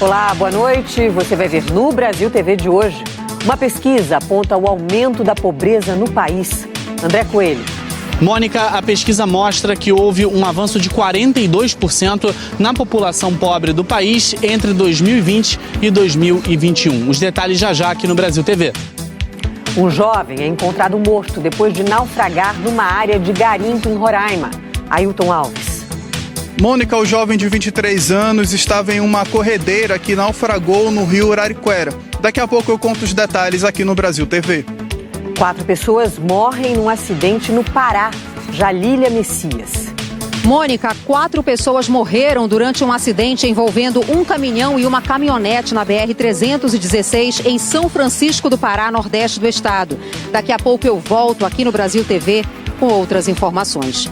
Olá, boa noite. Você vai ver no Brasil TV de hoje. Uma pesquisa aponta o aumento da pobreza no país. André Coelho. Mônica, a pesquisa mostra que houve um avanço de 42% na população pobre do país entre 2020 e 2021. Os detalhes já aqui no Brasil TV. Um jovem é encontrado morto depois de naufragar numa área de garimpo em Roraima. Ailton Alves. Mônica, o jovem de 23 anos, estava em uma corredeira que naufragou no rio Arariquara. Daqui a pouco eu conto os detalhes aqui no Brasil TV. 4 pessoas morrem num acidente no Pará. Jalília Messias. Mônica, 4 pessoas morreram durante um acidente envolvendo um caminhão e uma caminhonete na BR-316 em São Francisco do Pará, nordeste do estado. Daqui a pouco eu volto aqui no Brasil TV com outras informações.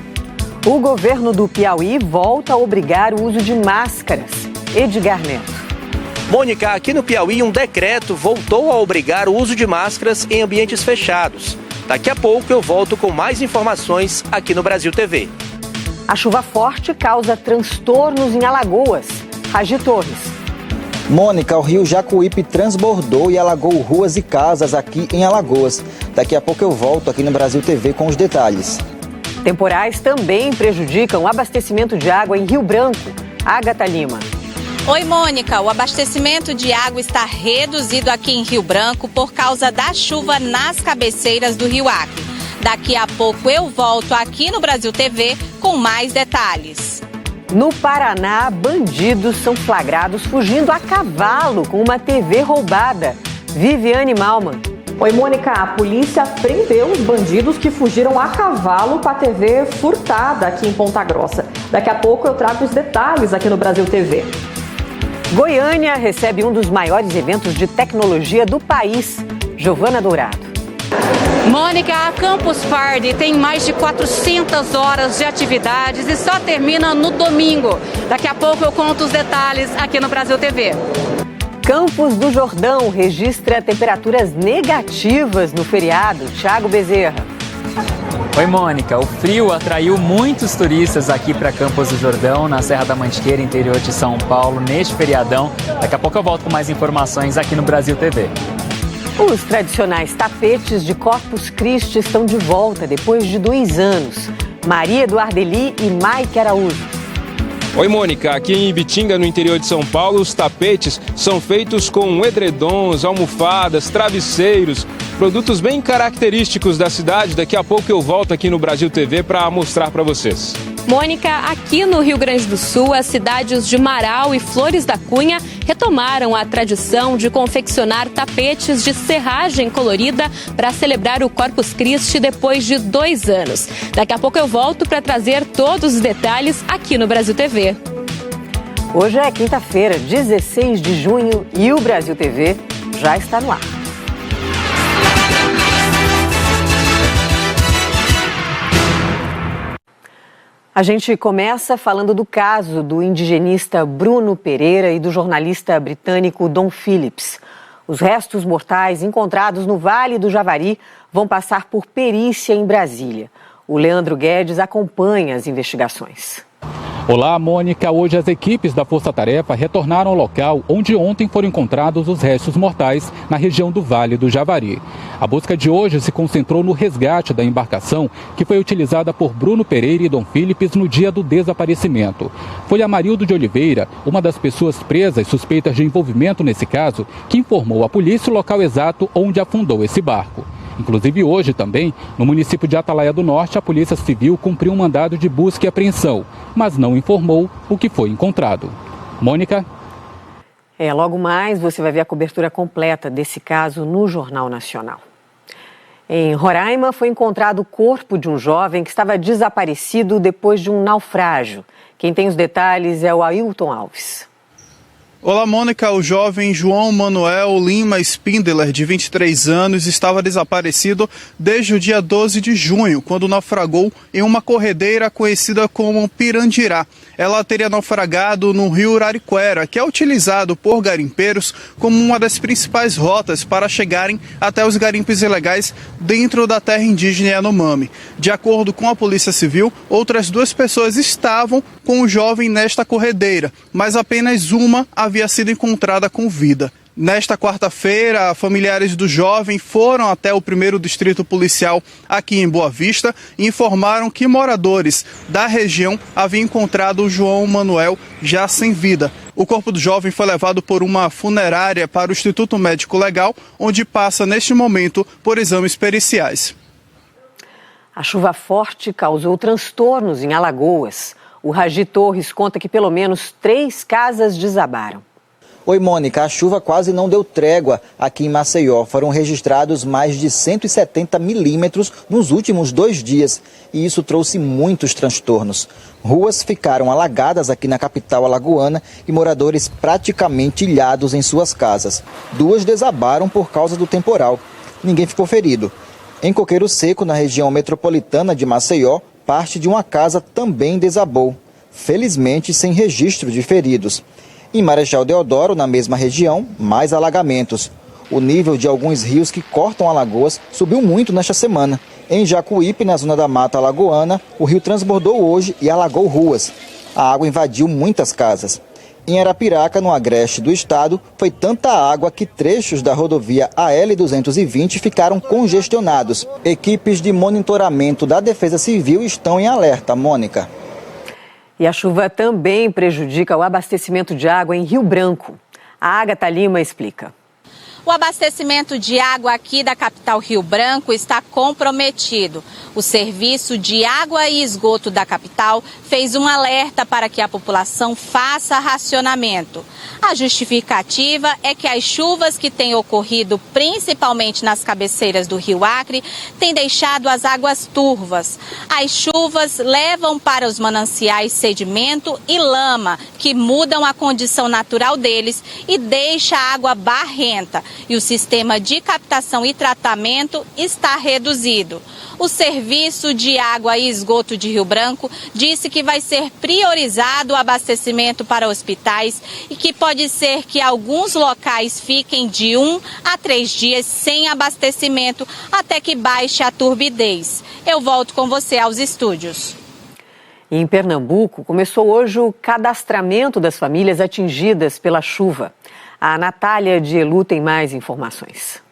O governo do Piauí volta a obrigar o uso de máscaras. Edgar Neto. Mônica, aqui no Piauí, um decreto voltou a obrigar o uso de máscaras em ambientes fechados. Daqui a pouco eu volto com mais informações aqui no Brasil TV. A chuva forte causa transtornos em Alagoas. Ragi Torres. Mônica, o rio Jacuípe transbordou e alagou ruas e casas aqui em Alagoas. Daqui a pouco eu volto aqui no Brasil TV com os detalhes. Temporais também prejudicam o abastecimento de água em Rio Branco. Agatha Lima. Oi, Mônica. O abastecimento de água está reduzido aqui em Rio Branco por causa da chuva nas cabeceiras do Rio Acre. Daqui a pouco eu volto aqui no Brasil TV com mais detalhes. No Paraná, bandidos são flagrados fugindo a cavalo com uma TV roubada. Viviane Malman. Oi, Mônica. A polícia prendeu os bandidos que fugiram a cavalo com a TV furtada aqui em Ponta Grossa. Daqui a pouco eu trago os detalhes aqui no Brasil TV. Goiânia recebe um dos maiores eventos de tecnologia do país. Giovana Dourado. Mônica, a Campus Party tem mais de 400 horas de atividades e só termina no domingo. Daqui a pouco eu conto os detalhes aqui no Brasil TV. Campos do Jordão registra temperaturas negativas no feriado. Thiago Bezerra. Oi, Mônica. O frio atraiu muitos turistas aqui para Campos do Jordão, na Serra da Mantiqueira, interior de São Paulo, neste feriadão. Daqui a pouco eu volto com mais informações aqui no Brasil TV. Os tradicionais tapetes de Corpus Christi estão de volta depois de 2 anos. Maria Eduardeli e Mike Araújo. Oi, Mônica. Aqui em Ibitinga, no interior de São Paulo, os tapetes são feitos com edredons, almofadas, travesseiros, produtos bem característicos da cidade. Daqui a pouco eu volto aqui no Brasil TV para mostrar para vocês. Mônica, aqui no Rio Grande do Sul, as cidades de Marau e Flores da Cunha retomaram a tradição de confeccionar tapetes de serragem colorida para celebrar o Corpus Christi depois de 2 anos. Daqui a pouco eu volto para trazer todos os detalhes aqui no Brasil TV. Hoje é quinta-feira, 16 de junho, e o Brasil TV já está no ar. A gente começa falando do caso do indigenista Bruno Pereira e do jornalista britânico Dom Phillips. Os restos mortais encontrados no Vale do Javari vão passar por perícia em Brasília. O Leandro Guedes acompanha as investigações. Olá, Mônica. Hoje as equipes da Força Tarefa retornaram ao local onde ontem foram encontrados os restos mortais na região do Vale do Javari. A busca de hoje se concentrou no resgate da embarcação que foi utilizada por Bruno Pereira e Dom Phillips no dia do desaparecimento. Foi Amarildo de Oliveira, uma das pessoas presas suspeitas de envolvimento nesse caso, que informou à polícia o local exato onde afundou esse barco. Inclusive hoje também, no município de Atalaia do Norte, a Polícia Civil cumpriu um mandado de busca e apreensão, mas não informou o que foi encontrado. Mônica? Logo mais você vai ver a cobertura completa desse caso no Jornal Nacional. Em Roraima foi encontrado o corpo de um jovem que estava desaparecido depois de um naufrágio. Quem tem os detalhes é o Ailton Alves. Olá, Mônica. O jovem João Manuel Lima Spindler, de 23 anos, estava desaparecido desde o dia 12 de junho, quando naufragou em uma corredeira conhecida como Pirandirá. Ela teria naufragado no rio Arariquara, que é utilizado por garimpeiros como uma das principais rotas para chegarem até os garimpos ilegais dentro da terra indígena Yanomami. De acordo com a Polícia Civil, outras 2 pessoas estavam com o jovem nesta corredeira, mas apenas uma havia havia sido encontrada com vida. Nesta quarta-feira, familiares do jovem foram até o 1º Distrito Policial aqui em Boa Vista e informaram que moradores da região haviam encontrado o João Manuel já sem vida. O corpo do jovem foi levado por uma funerária para o Instituto Médico Legal, onde passa neste momento por exames periciais. A chuva forte causou transtornos em Alagoas. O Ragi Torres conta que pelo menos 3 casas desabaram. Oi, Mônica, a chuva quase não deu trégua aqui em Maceió. Foram registrados mais de 170 milímetros nos últimos 2 dias e isso trouxe muitos transtornos. Ruas ficaram alagadas aqui na capital alagoana e moradores praticamente ilhados em suas casas. 2 desabaram por causa do temporal. Ninguém ficou ferido. Em Coqueiro Seco, na região metropolitana de Maceió, parte de uma casa também desabou. Felizmente, sem registro de feridos. Em Marechal Deodoro, na mesma região, mais alagamentos. O nível de alguns rios que cortam Alagoas subiu muito nesta semana. Em Jacuípe, na zona da Mata Alagoana, o rio transbordou hoje e alagou ruas. A água invadiu muitas casas. Em Arapiraca, no agreste do estado, foi tanta água que trechos da rodovia AL-220 ficaram congestionados. Equipes de monitoramento da Defesa Civil estão em alerta, Mônica. E a chuva também prejudica o abastecimento de água em Rio Branco. A Agatha Lima explica. O abastecimento de água aqui da capital Rio Branco está comprometido. O Serviço de Água e Esgoto da capital fez um alerta para que a população faça racionamento. A justificativa é que as chuvas que têm ocorrido principalmente nas cabeceiras do Rio Acre têm deixado as águas turvas. As chuvas levam para os mananciais sedimento e lama, que mudam a condição natural deles e deixa a água barrenta. E o sistema de captação e tratamento está reduzido. O Serviço de Água e Esgoto de Rio Branco disse que vai ser priorizado o abastecimento para hospitais e que pode ser que alguns locais fiquem de 1 a 3 dias sem abastecimento até que baixe a turbidez. Eu volto com você aos estúdios. Em Pernambuco, começou hoje o cadastramento das famílias atingidas pela chuva. A Natália de Elu tem mais informações.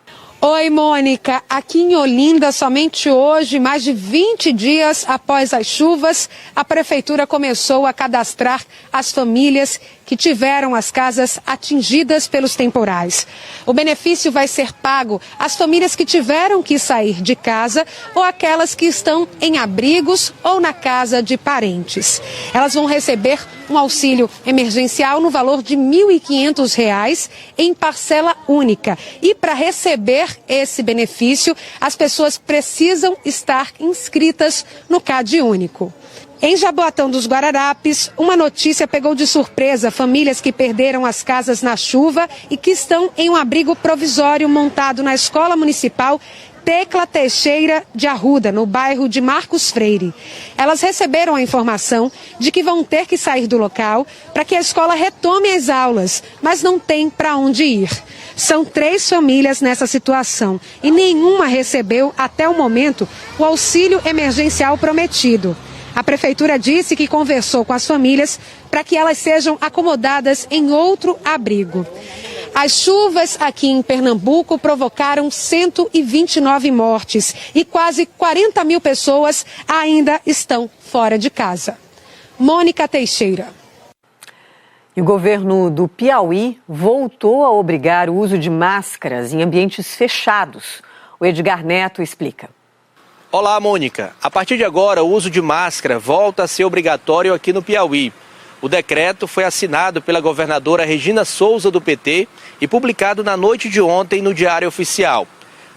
Oi, Mônica. Aqui em Olinda, somente hoje, mais de 20 dias após as chuvas, a prefeitura começou a cadastrar as famílias que tiveram as casas atingidas pelos temporais. O benefício vai ser pago às famílias que tiveram que sair de casa ou aquelas que estão em abrigos ou na casa de parentes. Elas vão receber um auxílio emergencial no valor de R$ 1.500 em parcela única. E para receber esse benefício, as pessoas precisam estar inscritas no CAD único. Em Jaboatão dos Guararapes, uma notícia pegou de surpresa famílias que perderam as casas na chuva e que estão em um abrigo provisório montado na Escola Municipal Tecla Teixeira de Arruda, no bairro de Marcos Freire. Elas receberam a informação de que vão ter que sair do local para que a escola retome as aulas, mas não tem para onde ir. São 3 famílias nessa situação e nenhuma recebeu, até o momento, o auxílio emergencial prometido. A prefeitura disse que conversou com as famílias para que elas sejam acomodadas em outro abrigo. As chuvas aqui em Pernambuco provocaram 129 mortes e quase 40 mil pessoas ainda estão fora de casa. Mônica Teixeira. E o governo do Piauí voltou a obrigar o uso de máscaras em ambientes fechados. O Edgar Neto explica. Olá, Mônica. A partir de agora, o uso de máscara volta a ser obrigatório aqui no Piauí. O decreto foi assinado pela governadora Regina Souza, do PT, e publicado na noite de ontem no Diário Oficial.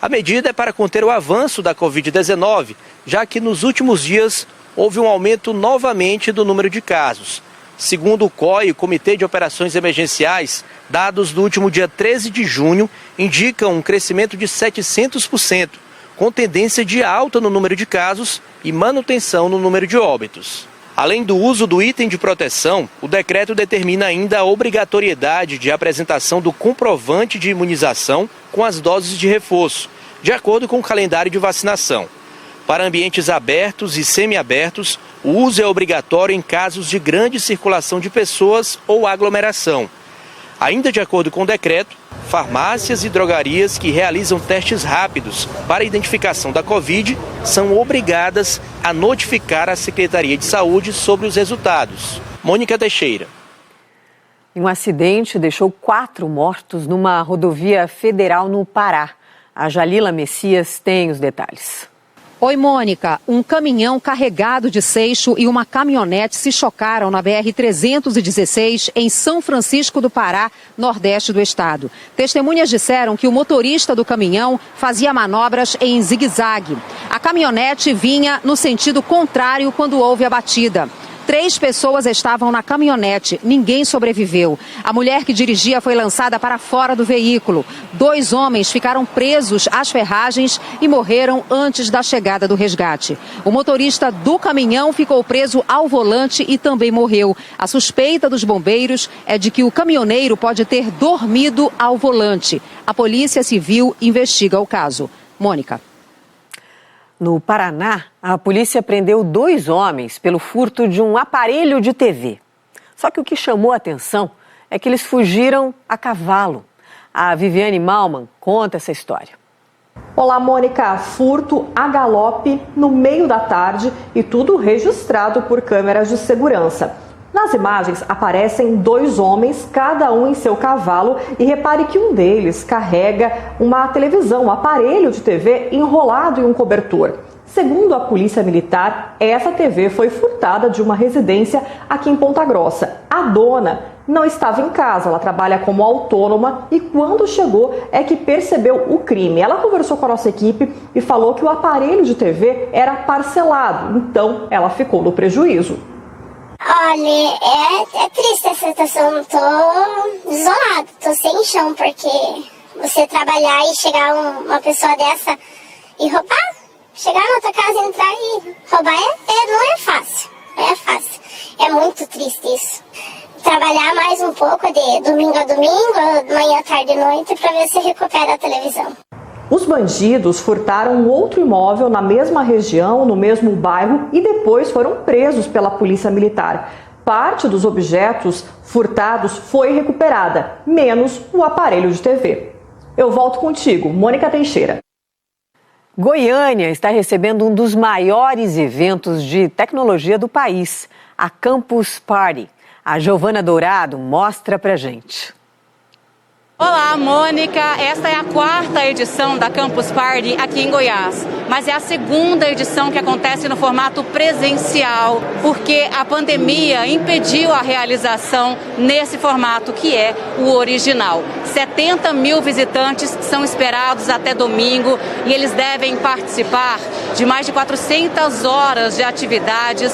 A medida é para conter o avanço da Covid-19, já que nos últimos dias houve um aumento novamente do número de casos. Segundo o COI, o Comitê de Operações Emergenciais, dados do último dia 13 de junho indicam um crescimento de 700%. Com tendência de alta no número de casos e manutenção no número de óbitos. Além do uso do item de proteção, o decreto determina ainda a obrigatoriedade de apresentação do comprovante de imunização com as doses de reforço, de acordo com o calendário de vacinação. Para ambientes abertos e semiabertos, o uso é obrigatório em casos de grande circulação de pessoas ou aglomeração. Ainda de acordo com o decreto, farmácias e drogarias que realizam testes rápidos para a identificação da Covid são obrigadas a notificar a Secretaria de Saúde sobre os resultados. Mônica Teixeira. Um acidente deixou 4 mortos numa rodovia federal no Pará. A Jalila Messias tem os detalhes. Oi, Mônica. Um caminhão carregado de seixo e uma caminhonete se chocaram na BR-316 em São Francisco do Pará, nordeste do estado. Testemunhas disseram que o motorista do caminhão fazia manobras em zigue-zague. A caminhonete vinha no sentido contrário quando houve a batida. 3 pessoas estavam na caminhonete, ninguém sobreviveu. A mulher que dirigia foi lançada para fora do veículo. 2 homens ficaram presos às ferragens e morreram antes da chegada do resgate. O motorista do caminhão ficou preso ao volante e também morreu. A suspeita dos bombeiros é de que o caminhoneiro pode ter dormido ao volante. A Polícia Civil investiga o caso. Mônica. No Paraná, a polícia prendeu 2 homens pelo furto de um aparelho de TV. Só que o que chamou a atenção é que eles fugiram a cavalo. A Viviane Malman conta essa história. Olá, Mônica. Furto a galope no meio da tarde e tudo registrado por câmeras de segurança. Nas imagens aparecem 2 homens, cada um em seu cavalo, e repare que um deles carrega uma televisão, um aparelho de TV enrolado em um cobertor. Segundo a Polícia Militar, essa TV foi furtada de uma residência aqui em Ponta Grossa. A dona não estava em casa, ela trabalha como autônoma e quando chegou é que percebeu o crime. Ela conversou com a nossa equipe e falou que o aparelho de TV era parcelado, então ela ficou no prejuízo. Olha, é triste essa situação, eu tô desolado, tô sem chão, porque você trabalhar e chegar uma pessoa dessa e roubar, chegar na tua casa, entrar e roubar, não é fácil, é muito triste isso. Trabalhar mais um pouco de domingo a domingo, manhã, tarde e noite, para ver se recupera a televisão. Os bandidos furtaram outro imóvel na mesma região, no mesmo bairro e depois foram presos pela Polícia Militar. Parte dos objetos furtados foi recuperada, menos o aparelho de TV. Eu volto contigo, Mônica Teixeira. Goiânia está recebendo um dos maiores eventos de tecnologia do país, a Campus Party. A Giovana Dourado mostra pra gente. Olá, Mônica. Esta é a 4ª edição da Campus Party aqui em Goiás, mas é a 2ª edição que acontece no formato presencial, porque a pandemia impediu a realização nesse formato que é o original. 70 mil visitantes são esperados até domingo e eles devem participar de mais de 400 horas de atividades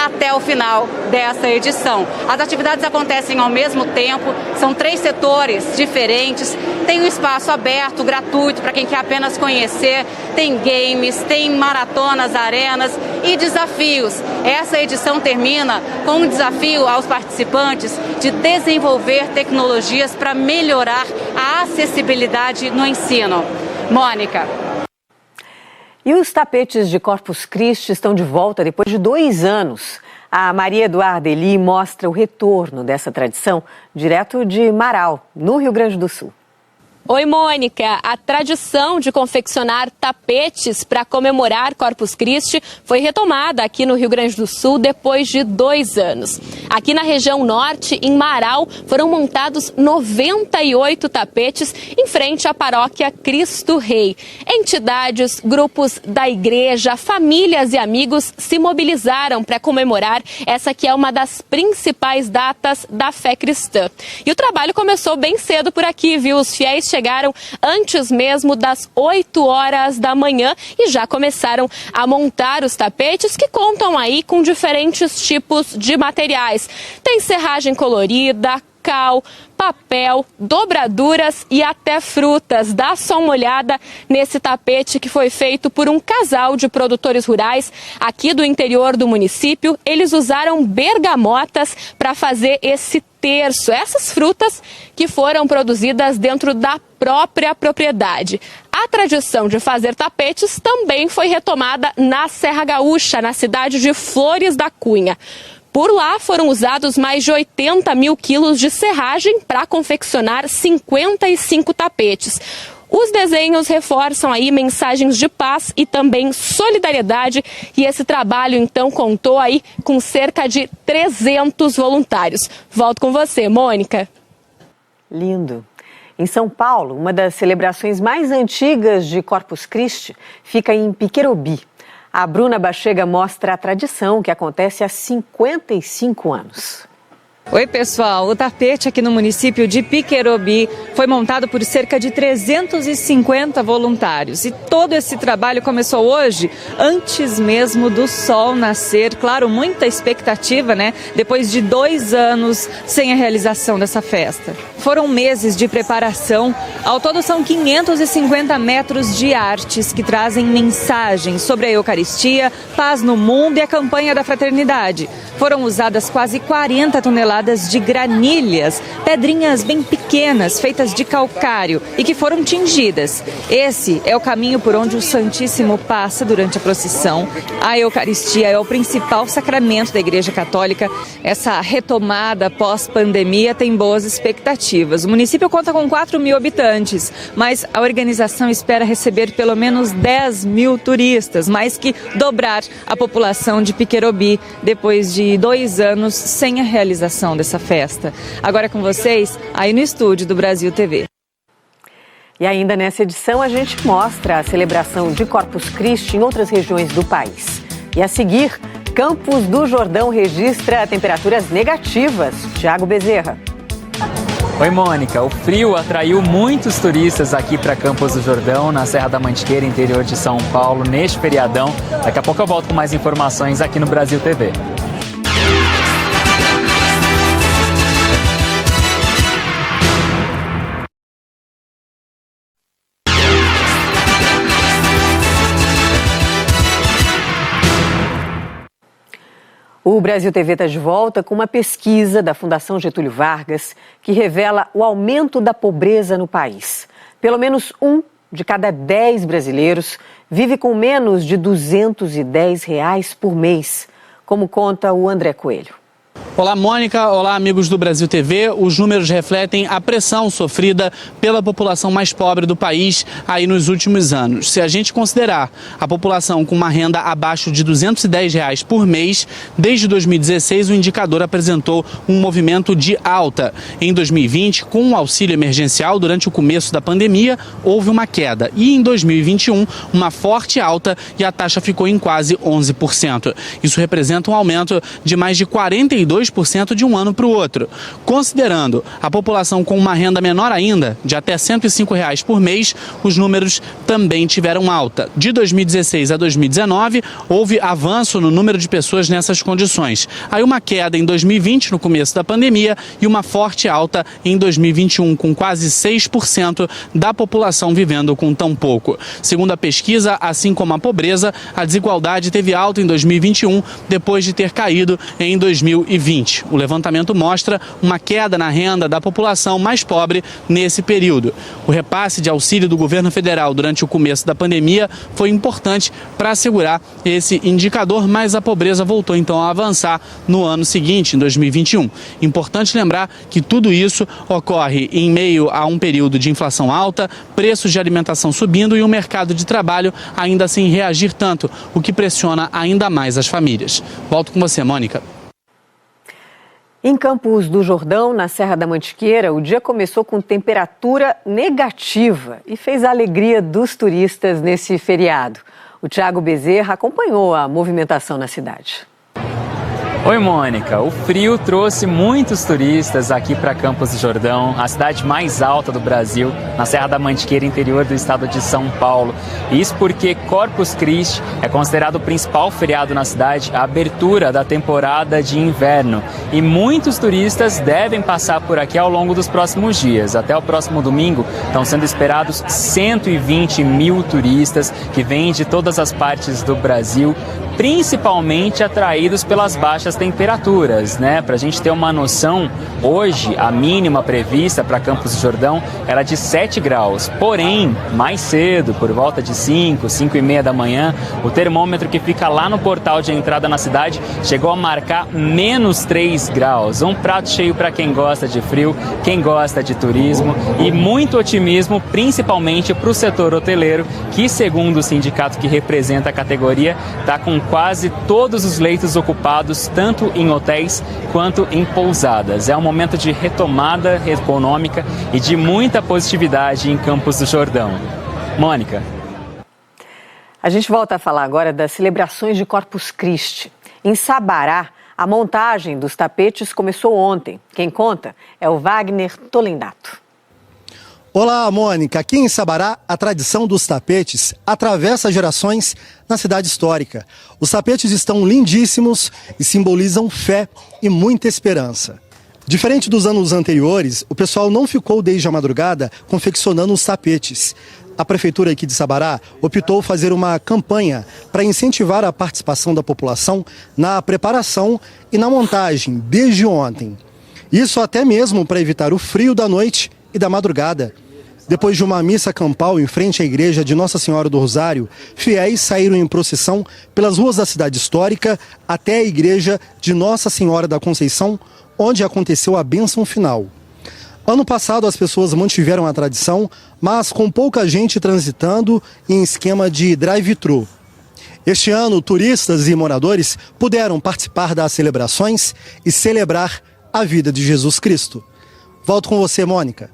até o final dessa edição. As atividades acontecem ao mesmo tempo, são 3 setores diferentes. Tem um espaço aberto, gratuito, para quem quer apenas conhecer. Tem games, tem maratonas, arenas e desafios. Essa edição termina com um desafio aos participantes de desenvolver tecnologias para melhorar a acessibilidade no ensino. Mônica. E os tapetes de Corpus Christi estão de volta depois de 2 anos. A Maria Eduarda Eli mostra o retorno dessa tradição direto de Marau, no Rio Grande do Sul. Oi, Mônica. A tradição de confeccionar tapetes para comemorar Corpus Christi foi retomada aqui no Rio Grande do Sul depois de 2 anos. Aqui na região norte, em Marau, foram montados 98 tapetes em frente à paróquia Cristo Rei. Entidades, grupos da igreja, famílias e amigos se mobilizaram para comemorar essa que é uma das principais datas da fé cristã. E o trabalho começou bem cedo por aqui, viu? Os fiéis chegaram antes mesmo das 8 horas da manhã e já começaram a montar os tapetes que contam aí com diferentes tipos de materiais. Tem serragem colorida, cal, papel, dobraduras e até frutas. Dá só uma olhada nesse tapete que foi feito por um casal de produtores rurais aqui do interior do município. Eles usaram bergamotas para fazer esse terço, essas frutas que foram produzidas dentro da própria propriedade. A tradição de fazer tapetes também foi retomada na Serra Gaúcha, na cidade de Flores da Cunha. Por lá foram usados mais de 80 mil quilos de serragem para confeccionar 55 tapetes. Os desenhos reforçam aí mensagens de paz e também solidariedade, e esse trabalho então contou aí com cerca de 300 voluntários. Volto com você, Mônica. Lindo. Em São Paulo, uma das celebrações mais antigas de Corpus Christi fica em Piquerobi. A Bruna Bachega mostra a tradição que acontece há 55 anos. Oi, pessoal. O tapete aqui no município de Piquerobi foi montado por cerca de 350 voluntários. E todo esse trabalho começou hoje, antes mesmo do sol nascer. Claro, muita expectativa, né? Depois de 2 anos sem a realização dessa festa. Foram meses de preparação. Ao todo são 550 metros de artes que trazem mensagens sobre a Eucaristia, paz no mundo e a campanha da fraternidade. Foram usadas quase 40 toneladas de granilhas, pedrinhas bem pequenas, feitas de calcário e que foram tingidas. Esse é o caminho por onde o Santíssimo passa durante a procissão. A Eucaristia é o principal sacramento da Igreja Católica. Essa retomada pós-pandemia tem boas expectativas. O município conta com 4 mil habitantes, mas a organização espera receber pelo menos 10 mil turistas, mais que dobrar a população de Piquerobi depois de 2 anos sem a realização dessa festa. Agora com vocês, aí no estúdio do Brasil TV. E ainda nessa edição a gente mostra a celebração de Corpus Christi em outras regiões do país. E a seguir, Campos do Jordão registra temperaturas negativas. Tiago Bezerra. Oi, Mônica. O frio atraiu muitos turistas aqui para Campos do Jordão, na Serra da Mantiqueira, interior de São Paulo, neste feriadão. Daqui a pouco eu volto com mais informações aqui no Brasil TV. O Brasil TV está de volta com uma pesquisa da Fundação Getúlio Vargas que revela o aumento da pobreza no país. Pelo menos 1 de cada 10 brasileiros vive com menos de R$ 210 por mês, como conta o André Coelho. Olá, Mônica. Olá, amigos do Brasil TV. Os números refletem a pressão sofrida pela população mais pobre do país aí nos últimos anos. Se a gente considerar a população com uma renda abaixo de R$ 210 por mês, desde 2016 o indicador apresentou um movimento de alta. Em 2020, com o auxílio emergencial durante o começo da pandemia, houve uma queda. E em 2021, uma forte alta e a taxa ficou em quase 11%. Isso representa um aumento de mais de 42% de um ano para o outro. Considerando a população com uma renda menor ainda, de até R$ 105 por mês, os números também tiveram alta. De 2016 a 2019, houve avanço no número de pessoas nessas condições. Aí uma queda em 2020, no começo da pandemia, e uma forte alta em 2021, com quase 6% da população vivendo com tão pouco. Segundo a pesquisa, assim como a pobreza, a desigualdade teve alta em 2021, depois de ter caído em 2020. O levantamento mostra uma queda na renda da população mais pobre nesse período. O repasse de auxílio do governo federal durante o começo da pandemia foi importante para assegurar esse indicador, mas a pobreza voltou então a avançar no ano seguinte, em 2021. Importante lembrar que tudo isso ocorre em meio a um período de inflação alta, preços de alimentação subindo e um mercado de trabalho ainda sem reagir tanto, o que pressiona ainda mais as famílias. Volto com você, Mônica. Em Campos do Jordão, na Serra da Mantiqueira, o dia começou com temperatura negativa e fez a alegria dos turistas nesse feriado. O Tiago Bezerra acompanhou a movimentação na cidade. Oi, Mônica. O frio trouxe muitos turistas aqui para Campos do Jordão, a cidade mais alta do Brasil, na Serra da Mantiqueira, interior do estado de São Paulo. Isso porque Corpus Christi é considerado o principal feriado na cidade, a abertura da temporada de inverno. E muitos turistas devem passar por aqui ao longo dos próximos dias. Até o próximo domingo estão sendo esperados 120 mil turistas que vêm de todas as partes do Brasil, principalmente atraídos pelas baixas das temperaturas, né? Para a gente ter uma noção, hoje a mínima prevista para Campos do Jordão era de 7 graus. Porém, mais cedo, por volta de 5 e meia da manhã, o termômetro que fica lá no portal de entrada na cidade chegou a marcar menos 3 graus. Um prato cheio para quem gosta de frio, quem gosta de turismo e muito otimismo, principalmente para o setor hoteleiro, que segundo o sindicato que representa a categoria, está com quase todos os leitos ocupados, tanto em hotéis quanto em pousadas. É um momento de retomada econômica e de muita positividade em Campos do Jordão. Mônica. A gente volta a falar agora das celebrações de Corpus Christi. Em Sabará, a montagem dos tapetes começou ontem. Quem conta é o Wagner Tolendato. Olá, Mônica. Aqui em Sabará, a tradição dos tapetes atravessa gerações na cidade histórica. Os tapetes estão lindíssimos e simbolizam fé e muita esperança. Diferente dos anos anteriores, o pessoal não ficou desde a madrugada confeccionando os tapetes. A prefeitura aqui de Sabará optou fazer uma campanha para incentivar a participação da população na preparação e na montagem desde ontem. Isso até mesmo para evitar o frio da noite e da madrugada. Depois de uma missa campal em frente à igreja de Nossa Senhora do Rosário, fiéis saíram em procissão pelas ruas da cidade histórica até a igreja de Nossa Senhora da Conceição, onde aconteceu a bênção final. Ano passado as pessoas mantiveram a tradição, mas com pouca gente transitando em esquema de drive-thru. Este ano, turistas e moradores puderam participar das celebrações e celebrar a vida de Jesus Cristo. Volto com você, Mônica.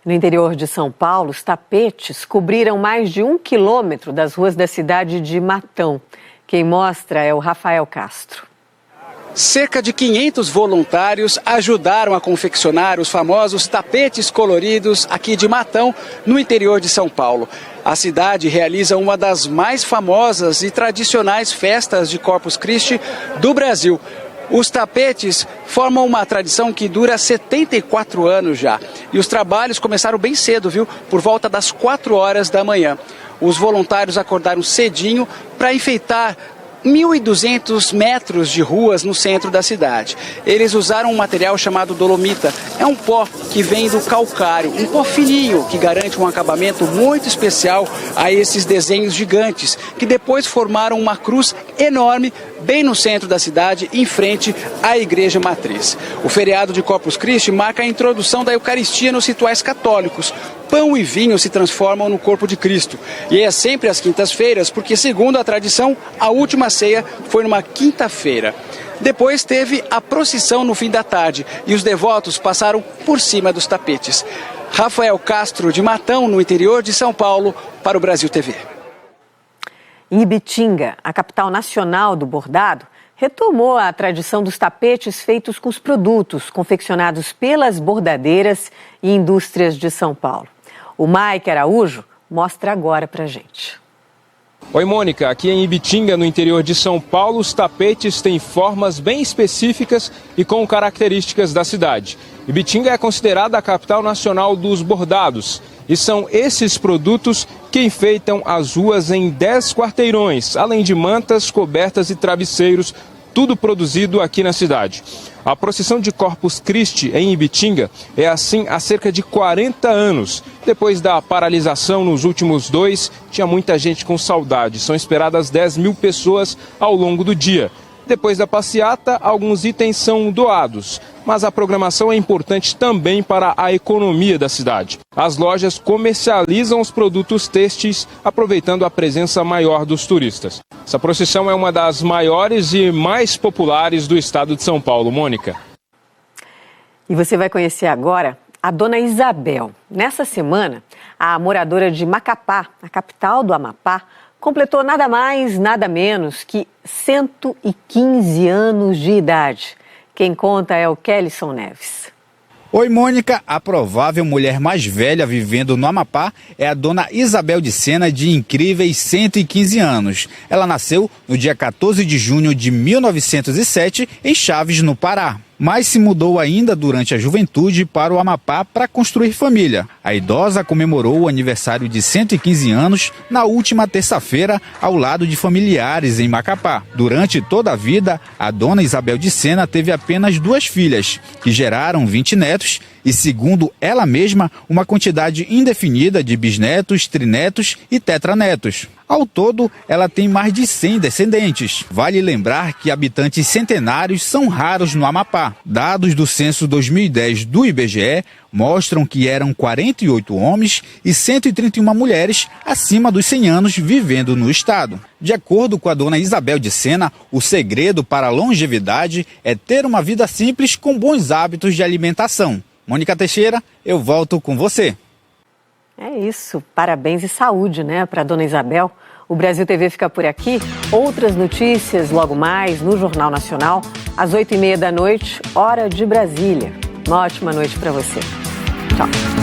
No interior de São Paulo, os tapetes cobriram mais de 1 quilômetro das ruas da cidade de Matão. Quem mostra é o Rafael Castro. Cerca de 500 voluntários ajudaram a confeccionar os famosos tapetes coloridos aqui de Matão, no interior de São Paulo. A cidade realiza uma das mais famosas e tradicionais festas de Corpus Christi do Brasil. Os tapetes formam uma tradição que dura 74 anos já. E os trabalhos começaram bem cedo, viu? Por volta das 4 horas da manhã. Os voluntários acordaram cedinho para enfeitar 1.200 metros de ruas no centro da cidade. Eles usaram um material chamado dolomita. É um pó que vem do calcário, um pó fininho que garante um acabamento muito especial a esses desenhos gigantes, que depois formaram uma cruz enorme bem no centro da cidade, em frente à Igreja Matriz. O feriado de Corpus Christi marca a introdução da Eucaristia nos rituais católicos. Pão e vinho se transformam no corpo de Cristo. E é sempre às quintas-feiras, porque, segundo a tradição, a última ceia foi numa quinta-feira. Depois teve a procissão no fim da tarde e os devotos passaram por cima dos tapetes. Rafael Castro, de Matão, no interior de São Paulo, para o Brasil TV. Em Ibitinga, a capital nacional do bordado, retomou a tradição dos tapetes feitos com os produtos confeccionados pelas bordadeiras e indústrias de São Paulo. O Mike Araújo mostra agora pra gente. Oi, Mônica. Aqui em Ibitinga, no interior de São Paulo, os tapetes têm formas bem específicas e com características da cidade. Ibitinga é considerada a capital nacional dos bordados. E são esses produtos que enfeitam as ruas em 10 quarteirões, além de mantas, cobertas e travesseiros, tudo produzido aqui na cidade. A procissão de Corpus Christi em Ibitinga é assim há cerca de 40 anos. Depois da paralisação nos últimos 2, tinha muita gente com saudade. São esperadas 10 mil pessoas ao longo do dia. Depois da passeata, alguns itens são doados, mas a programação é importante também para a economia da cidade. As lojas comercializam os produtos têxteis, aproveitando a presença maior dos turistas. Essa procissão é uma das maiores e mais populares do estado de São Paulo, Mônica. E você vai conhecer agora a dona Isabel. Nessa semana, a moradora de Macapá, a capital do Amapá, completou nada mais, nada menos que 115 anos de idade. Quem conta é o Kellyson Neves. Oi, Mônica. A provável mulher mais velha vivendo no Amapá é a dona Isabel de Sena, de incríveis 115 anos. Ela nasceu no dia 14 de junho de 1907, em Chaves, no Pará. mas se mudou ainda durante a juventude para o Amapá para construir família. A idosa comemorou o aniversário de 115 anos na última terça-feira ao lado de familiares em Macapá. Durante toda a vida, a dona Isabel de Sena teve apenas 2 filhas, que geraram 20 netos e, segundo ela mesma, uma quantidade indefinida de bisnetos, trinetos e tetranetos. Ao todo, ela tem mais de 100 descendentes. Vale lembrar que habitantes centenários são raros no Amapá. Dados do censo 2010 do IBGE mostram que eram 48 homens e 131 mulheres acima dos 100 anos vivendo no estado. De acordo com a dona Isabel de Sena, o segredo para a longevidade é ter uma vida simples com bons hábitos de alimentação. Mônica Teixeira, eu volto com você. É isso, parabéns e saúde, né, para a dona Isabel. O Brasil TV fica por aqui. Outras notícias logo mais no Jornal Nacional, às 20h30 da noite, hora de Brasília. Uma ótima noite para você. Tchau.